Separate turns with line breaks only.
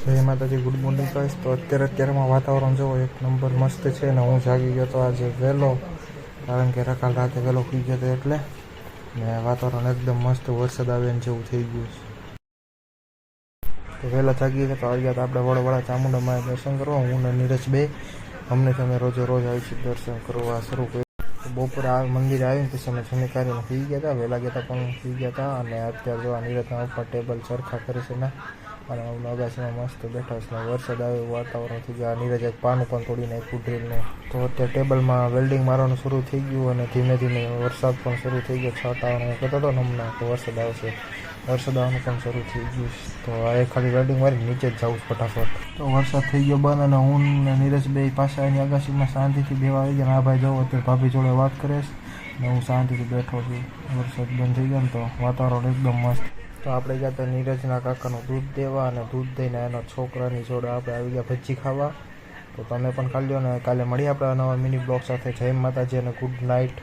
જય માતાજી, good morning guys. તો અત્યારમાં વાતાવરણ જોવો એક નંબર મસ્ત છે ને હું જાગી ગયો તો આજે વહેલો, કારણ કે કાલ રાતે વહેલો સુઈ ગયો હતો એટલે ને વાતાવરણ એકદમ મસ્ત વરસાદ આવે જેવું થઈ ગયું છે। તો વહેલા જાગી ગયા તો આવી ગયા આપણે વડવાળા ચામુંડામાં દર્શન કરવા। હું ને નીરજ બે અમને તમે રોજ આવી છીએ દર્શન કરવા શરૂ કર્યું। બપોરે આ મંદિરે આવીને પછી અમે જમી કરીને સુઈ ગયા હતા, વહેલા ગયા હતા પણ સુઈ ગયા હતા। અને અત્યારે જો નીરજના ઉપર ટેબલ ચરખા કરે છે ને અને અગાસીમાં મસ્ત બેઠા છે ને વરસાદ આવે એવું વાતાવરણ થઈ ગયું। નીરજ એક પાનું પણ તોડી નાખ્યું ડ્રીલનું। તો અત્યારે ટેબલમાં વેલ્ડિંગ મારવાનું શરૂ થઈ ગયું અને ધીમે ધીમે વરસાદ પણ શરૂ થઈ ગયો। છાંટાવાનું કહેતો હતો ને હમણાં તો વરસાદ આવશે, વરસાદ આવવાનું પણ શરૂ થઈ ગયું। તો આ ખાલી વેલ્ડિંગ મારી નીચે જ જાઉં ફટાફટ। તો વરસાદ થઈ ગયો બંધ અને હું ને નીરજ બે પાછા એની અગાસીમાં શાંતિથી બેવા આવી ગયા। આ ભાઈ જાઓ અત્યારે ભાભી જોડે વાત કરે છે ને હું શાંતિથી બેઠો છું। વરસાદ બંધ થઈ ગયો ને તો વાતાવરણ એકદમ મસ્ત। તો આપણે ગયા હતા નીરજના કાકાનું દૂધ દેવા અને દૂધ દઈને એના છોકરાની જોડે આપણે આવી ગયા ભજી ખાવા। તો તમે પણ ખાઈ લો ને કાલે મળીએ આપણે નવા મિની બ્લોગ સાથે। જય માતાજી અને ગુડ નાઇટ।